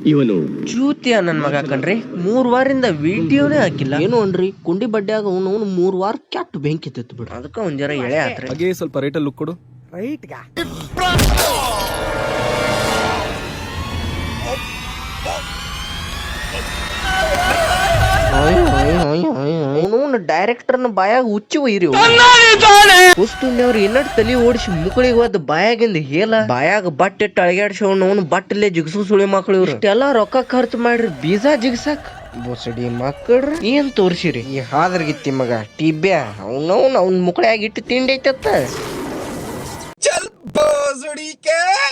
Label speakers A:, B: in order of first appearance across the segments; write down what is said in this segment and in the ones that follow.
A: ಇವನು
B: ಚೂತಿಯ ನನ್ ಮಗ ಕಣ್ರಿ 3 ವಾರದಿಂದ ವಿಡಿಯೋನೇ ಹಾಕಿಲ್ಲ.
C: ಏನು ಅನ್ರಿ ಕುಂಡಿ ಬಡ್ಡ್ಯಾಗ ಅವನು 3 ವಾರ ಕೆಟ್ಟ ಬೆಂಕಿ ಎತ್ತಿತ್ತು ಬಿಡು.
B: ಅದಕ್ಕ ಒಂದ್ ಜರ ಎಳೆ ಆತ್ರಿ.
D: ಹಾಗೆ ಸ್ವಲ್ಪ ರೈಟಲ್ಲಿ ಲುಕ್ ಕೊಡು.
B: ಅವನು ಡೈರೆಕ್ಟರ್ನ ಬಾಯಾಗ ಹುಚ್ಚಿ ಒಯ್ರಿ. ಉಸ್ತುಂದೇವ್ರು ಇನ್ನಟ್ ತಲಿ ಓಡಿಸಿ ಮುಕ್ಕಳಿಗೆ ಹೋದ್ ಬಾಯಾಗಿಂದ ಹೇಳ ಬಾಯಾಗ ಬಟ್ ಇಟ್ಟು ಅಳಗ್ಯಾಡ್ಸಿ ಅವನು ಬಟ್ಟಲ್ಲೇ ಜಿಗ್ಸು ಸುಳಿ ಮಕ್ಳು ಇವ್ರು. ಇಷ್ಟೆಲ್ಲಾ ರೊಕ್ಕ ಖರ್ಚು ಮಾಡ್ರಿ ಬೀಜ ಜಿಗ್ಸಾಕ್ ಬೋಸಡಿ ಮಕ್ಕಳ್ರಿ ಏನ್ ತೋರ್ಸಿರಿ ಈ ಹಾದ್ರಗಿತ್ತಿ ಮಗ ಟಿಬ್ಯಾ ಅವ್ನ ಮುಕ್ಕಳಿಯಾಗ ಇಟ್ಟು ತಿಂಡಿ ಐತತ್ತ.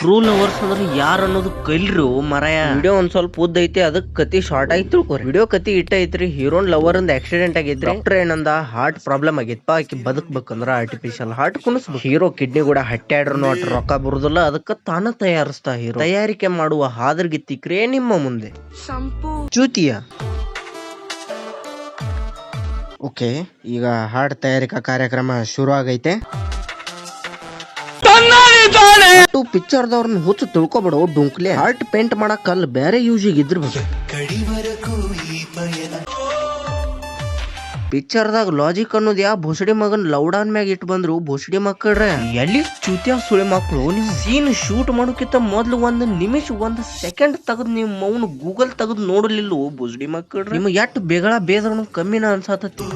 B: ರೂಲ್ ಅವರ್ಸ್ ಅಂದ್ರೆ ಯಾರ ಅನ್ನೋದು ಕಲ್ರಿ ಮರಾಯ. ವಿಡಿಯೋ ಒಂದ್ ಸ್ವಲ್ಪ ಉದ್ದ ಐತಿ ಅದಕ್ಕೆ ಕತಿ ಶಾರ್ಟ್ ಆಗಿ ತಿಳ್ಕೊರಿ. ವಿಡಿಯೋ ಕತಿ ಇಟ್ಟ ಐತ್ರಿ ಹೀರೋನ್ ಲವರ್ ಅಂದ್ ಆಕ್ಸಿಡೆಂಟ್ ಆಗೈತ್ರಿ. ಡಾಕ್ಟರ್ ಏನಂದ ಹಾರ್ಟ್ ಪ್ರಾಬ್ಲಮ್ ಆಗೈತ್ಪ ಆಕಿ ಬದುಕ್ಬೇಕಂದ್ರ ಆರ್ಟಿಫಿಷಿಯಲ್ ಹಾರ್ಟ್ ಕುಣಿಸ್ಬೇಕು. ಹೀರೋ ಕಿಡ್ನಿ ಕೂಡ ಹಟ್ಟಾಡ್ರು ಅಟ್ ರೊಕ್ಕ ಬರುದಿಲ್ಲ ಅದಕ್ಕ ತಾನ ತಯಾರಿಸ್ತಾ ಹೀರೋ. ತಯಾರಿಕೆ ಮಾಡುವ ಹಾದ್ರಗಿತ್ತಿ ಕ್ರಿಯೆ ನಿಮ್ಮ ಮುಂದೆ ಚೂತಿಯ. ಓಕೆ ಈಗ ಹಾರ್ಟ್ ತಯಾರಿಕಾ ಕಾರ್ಯಕ್ರಮ ಶುರು ಆಗೈತೆ. ಪಿಕ್ಚರ್ದವ್ರನ್ನ ಹುಚ್ಚು ತಿಳ್ಕೊಬೇಡ ಡುಂಕ್ಲೆ. ಹಾರ್ಟ್ ಪೇಂಟ್ ಮಾಡಕ್ ಕಲ್ ಬೇರೆ ಯೂಸಿಗೆ ಇದ್ರಬೇಕು. ಪಿಕ್ಚರ್ದಾಗ ಲಾಜಿಕ್ ಅನ್ನೋದು ಯಾ ಭೋಸಡಿ ಮಗನ್ ಲೌಡಾನ್ ಮ್ಯಾಗ ಇಟ್ಟು ಬಂದ್ರು ಭೋಸಡಿ ಮಕ್ಕಳ್ರೆ ಎಲ್ಲಿ ಚೂತಿಯ ಸುಳಿ ಮಕ್ಕಳು. ನೀವು ಸೀನ್ ಶೂಟ್ ಮಾಡೋಕ್ಕಿಂತ ಮೊದ್ಲು 1 ನಿಮಿಷ 1 ಸೆಕೆಂಡ್ ತೆಗೆದು ನೀವು ಮೌನ ಗೂಗಲ್ ತೆಗೆದು ನೋಡಲಿಲ್ಲ ಭೋಸಡಿ ಮಕ್ಕಳ್ರೆ. ನಿಮ್ಗೆ ಎಷ್ಟು ಬೇಗಳ ಬೇದವನು ಕಮ್ಮಿನ ಅನ್ಸತತಿ.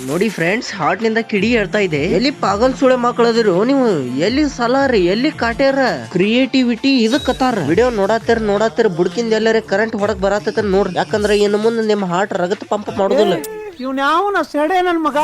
B: ನೋಡಿ ಫ್ರೆಂಡ್ಸ್ ಹಾರ್ಟ್ ನಿಂದ ಕಿಡಿ ಹೇಳ್ತಾ ಇದೆ. ಎಲ್ಲಿ ಪಾಗಲ್ ಸುಳೆ ಮಕ್ಕಳದಿರು ನೀವು, ಎಲ್ಲಿ ಸಲಾರಿ ಎಲ್ಲಿ ಕಾಟ್ಯಾರ ಕ್ರಿಯೇಟಿವಿಟಿ ಇದಕ್ಕತ್ತಾರ. ವಿಡಿಯೋ ನೋಡಾತಿರ ಬುಡ್ಕಿಂದ ಎಲ್ಲಾರೆ ಕರೆಂಟ್ ಹೊಡಕ್ ಬರತ್ತ ನೋಡ್ರಿ. ಯಾಕಂದ್ರೆ ಇನ್ನು ಮುಂದೆ ನಿಮ್ಮ ಹಾರ್ಟ್ ರಗತ್ ಪಂಪ್ ಮಾಡೋದಿಲ್ಲ.
C: ಇವ್ನ ಸೆಡೆ ನನ್ ಮಗ.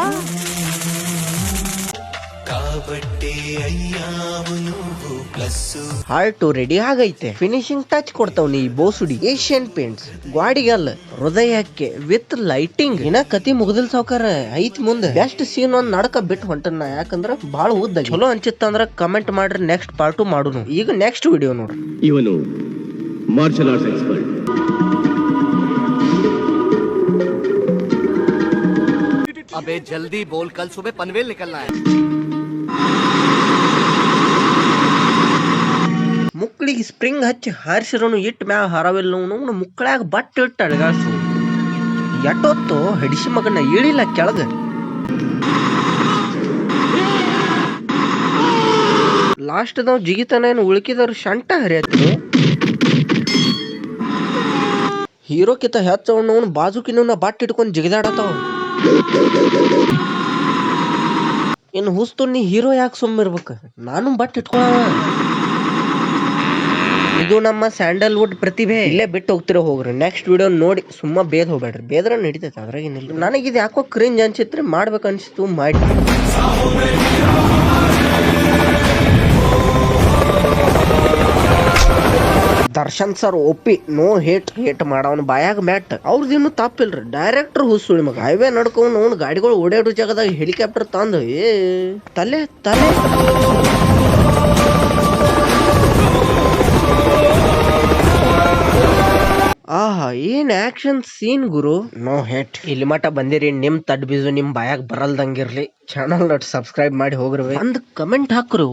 B: ಹಾರ್ಟ್ ರೆಡಿ ಆಗೈತೆ. ಫಿನಿಶಿಂಗ್ ಟಚ್ ಕೊಡ್ತಾವ್ ನೀ ಬೋಸುಡಿ ಏಷ್ಯನ್ ಪೇಂಟ್ಸ್ ಗಾಡಿಗಲ್ಲ ಹೃದಯಕ್ಕೆ ವಿತ್ ಲೈಟಿಂಗ್. ಇನ್ನ ಕತಿ ಮುಗ್ದಿಲ್ ಸಾವ್ಕಾರ ಐತ್ ಮುಂದೆ. ಬೆಸ್ಟ್ ಸೀನ್ ಒಂದ್ ನಡಕ ಬಿಟ್ಟು ಹೊಂಟನ ಯಾಕಂದ್ರ ಬಾಳ ಉದ್ದ ಚಲೋ ಅನ್ಸಿತ್ತಂದ್ರ ಕಮೆಂಟ್ ಮಾಡ್ರಿ ನೆಕ್ಸ್ಟ್ ಪಾರ್ಟ್ ಮಾಡುನು. ಈಗ ನೆಕ್ಸ್ಟ್ ವಿಡಿಯೋ ನೋಡ್ರಿ.
A: ಇವನು ಮಾರ್ಷಲ್ ಆರ್ಟ್ಸ್ ಎಕ್ಸ್ಪರ್ಟ್.
E: अबे जल्दी बोल कल सुबह पनवेल निकलना है.
B: ಮುಕ್ಕಳಿಗೆ ಸ್ಪ್ರಿಂಗ್ ಹಚ್ಚಿ ಹಾರಿಸಿರೋನು ಇಟ್ ಮ್ಯಾಗ ಹಾರವಿಲ್ಲ. ಅವನು ಮುಕ್ಕಳಾಗ ಬಟ್ ಇಟ್ಟು ಅಳಗಾಡ್ಸು. ಎಟ್ಟೊತ್ತು ಹಡಿಸಿ ಮಗನ ಇಳಿಲ್ಲ ಕೆಳಗ. ಲಾಸ್ಟ್ ನಾವ್ ಜಿಗಿತಾನ ಏನು ಉಳ್ಕಿದವ್ರು ಶಂಟ ಹರಿಯತ್ರಿ. ಹೀರೋಕಿತ ಹೆಚ್ಚವನು ಬಾಜುಕಿನ ಬಟ್ ಇಟ್ಕೊಂಡ್ ಜಿಗಿದಾಡತಾವ. ಇನ್ನು ಹುಸ್ತು ನೀ ಹೀರೋ ಯಾಕೆ ಸುಮ್ಮಿರ್ಬೇಕ, ನಾನು ಬಟ್ ಇಟ್ಕೊಳ. ಇದು ನಮ್ಮ ಸ್ಯಾಂಡಲ್ವುಡ್ ಪ್ರತಿಭೆ. ಇಲ್ಲೇ ಬಿಟ್ಟು ಹೋಗ್ತಿರೋ ಹೋಗ್ರಿ. ನೆಕ್ಸ್ಟ್ ವಿಡಿಯೋ ನೋಡಿ ಸುಮ್ಮ ಬೇದ್ ಹೋಗ್ಬೇಡ್ರಿ. ಬೇದ್ರ ನಡೀತೈತೆ ಅದ್ರಾಗೇನಿಲ್ಲ. ನನಗಿದು ಯಾಕೋ ಕ್ರಿಂಜ್ ಅನ್ಸಿತ್ರಿ ಮಾಡ್ಬೇಕು ಅನ್ಸಿತ್ತು ಮಾಡಿ. ದರ್ಶನ್ ಸರ್ ಒಪ್ಪಿ ನೋ ಹೇಟ್ ಮಾಡವನ್ ಬಾಯಾಗ ಮ್ಯಾಟ್. ಅವ್ರದಿನ್ನು ತಪ್ಪಿಲ್ರಿ. ಡೈರೆಕ್ಟರ್ ಹುಸುಳಿ ಮಗ ಹೈವೇ ನಡ್ಕೊಂಡು ಅವ್ನು ಗಾಡಿಗಳು ಓಡಾಡೋ ಜಾಗದಾಗ ಹೆಲಿಕಾಪ್ಟರ್ ತಂದು ತಲೆ ಆಹಾ ಏನ್ ಆಕ್ಷನ್ ಸೀನ್ ಗುರು. No hate. ಇಲ್ಲಿ ಮಠ ಬಂದಿರಿ. ನಿಮ್ ತಡ್ ಬೀಜು ನಿಮ್ ಬಾಯಾಗ ಬರಲ್ದಂಗಿರ್ಲಿ. ಚಾನಲ್ ಸಬ್ಸ್ಕ್ರೈಬ್ ಮಾಡಿ ಹೋಗ್ರಿ. ಒಂದ್ ಕಮೆಂಟ್ ಹಾಕ್ರು.